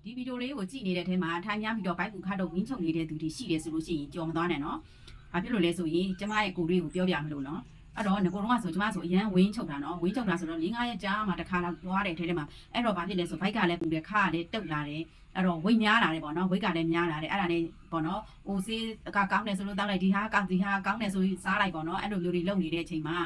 ဒီဗီဒီယိုလေးကိုကြည့်နေတဲ့ထဲမှာထိုင်များပြီးတော့ဘိုက်ကူခါတော့ဝင်းချုပ်နေတဲ့သူတွေရှိတယ်ဆိုလို့ရှိရင်ကြော်မသွားနဲ့နော်။ဘာဖြစ်လို့လဲဆိုရင်ကျမရဲ့ကိုယ်လေးကိုပြောပြမလို့နော်။အဲ့တော့ငကိုတော့ဆိုကျမဆိုအရန်ဝင်းချုပ်တာနော်။ဝင်းချုပ်တာဆိုတော့၄-၅ရက်ကြာမှတစ်ခါတော့သွားတယ်ထဲမှာအဲ့တော့ဘာဖြစ်လဲဆိုဘိုက်ကလည်းပူတယ်ခါလည်းတုတ်လာတယ်။အဲ့တော့ဝိတ်များလာတယ်ပေါ့နော်။ဝိတ်ကလည်းများလာတယ်အဲ့ဒါနဲ့ပေါ့နော်။ဟိုဆေးကကောင်းတယ်ဆိုလို့တောက်လိုက်ဒီဟာကောင်းတယ်ဆိုစားလိုက်ပေါ့နော်။အဲ့လိုမျိုးတွေလုပ်နေတဲ့အချိန်မှာ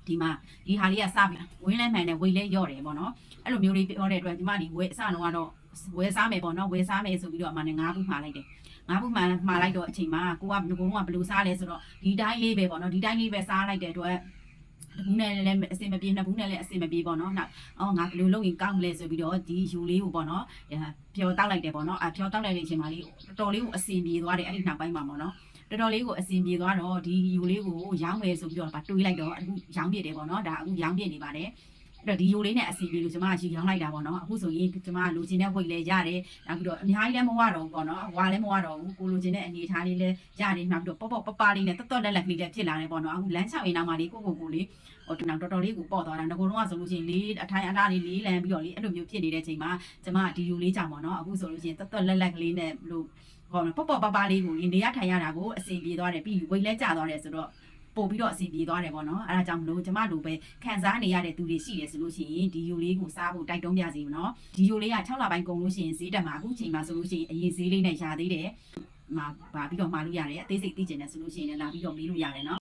ဒီမှာဒီဟာလေးကစပြီးဝင်းလဲမှန်တယ်ဝိတ်လဲရော့တယ်ပေါ့နော်။အဲ့လိုမျိုးလေးပြောတဲ့အတွက်ဒီမှာဒီဝဲအစတော့ကတော့ဝဲစားမယ်ပေါ့နော်ဝဲစားမယ်ဆိုပြီးတော့အမှနဲ့9ခုမှာလိုက်တယ်9ခုမှာလိုက်တော့အချိန်မှာကိုကဘယ်လိုစားလဲဆိုတော့ဒီတိုင်းလေးပဲပေါ့နော်ဒီတိုင်းလေးပဲစားလိုက်တဲ့အတွက်တစ်ဘူးနဲ့လည်းအစင်မပြေနှစ်ဘူးနဲ့လည်းအစင်မပြေပေါ့နော်နောက်ငါဘယ်လိုလုပ်ရင်ကောင်းမလဲဆိုပြီးတော့ဒီယူလေးကိုပေါ့နော်ပျော်တောက်လိုက်တယ်ပေါ့နော်ပျော်တောက်လိုက်တဲ့အချိန်မှာလေးတော်တော်လေးကိုအစင်ပြေသွားတယ်အဲ့ဒီနောက်ပိုင်းမှာပေါ့နော်တော်တော်လေးကိုအစင်ပြေသွားတော့ဒီယူလေးကိုရောင်းမယ်ဆိုပြီးတော့တွေးလိုက်တော့အခုရောင်းပြတယ်ပေါ့နော်ဒါအခုရောင်းပြနေပါတယ်အဲ့တော့ဒီယိုလေးနဲ့အစီပြေလို့ကျမကကြီးရောင်းလိုက်တာပေါ့နော်အခုဆိုရင်ကျမလိုချင်တဲ့ဝိတ်လဲရတယ်နောက်ပြီးတော့အများကြီးလည်းမဝတော့ဘူးပေါ့နော်ဝါလည်းမဝတော့ဘူးကိုလိုချင်တဲ့အနေထားလေးလည်းရတယ်နောက်ပြီးတော့ပေါ့ပပလေးနဲ့တွတ်လက်လက်ကလေးလည်းဖြစ်လာတယ်ပေါ့နော်အခုလမ်းချောင်းရင်နောက်မှလေးကိုလေးဟိုတော်တော်လေးကိုပေါ့သွားတာငကိုတော့ဆိုလို့ရှိရင်လေးအထိုင်အတားလေးလေးလန်ပြီးတော့လေးအဲ့လိုမျိုးဖြစ်နေတဲ့အချိန်မှာကျမကဒီယိုလေးကြောင့်ပေါ့နော်အခုဆိုလို့ရှိရင်တွတ်လက်ကလေးနဲ့လို့ဟောပေါ့ပလေးကိုနေရထိုင်ရတာကိုအစီပြေသွားတယ်ပြီးဝိတ်လဲကျသွားတယ်ဆိုတော့ပို့ပြီးတော့အစီပြေသွားတယ်ပေါ့နော်အဲဒါကြောင့်မလို့ကျမတို့ပဲခံစားနေရတဲ့သူတွေရှိတယ်ဆိုလို့ရှိရင်ဒီယိုလေးကိုစားဖို့တိုက်တွန်းပြစီမနော်ဒီယိုလေးက6လပိုင်းကုန်လို့ရှိရင်ဈေးတက်မှာအခုချိန်မှာဆိုလို့ရှိရင်အရင်ဈေးလေးနဲ့ရသေးတယ်မှာပြီးတော့မှာလို့ရတယ်အသေးစိတ်သိကျင်တယ်ဆိုလို့ရှိရင်လည်းလာပြီးတော့မေးလို့ရတယ်နော်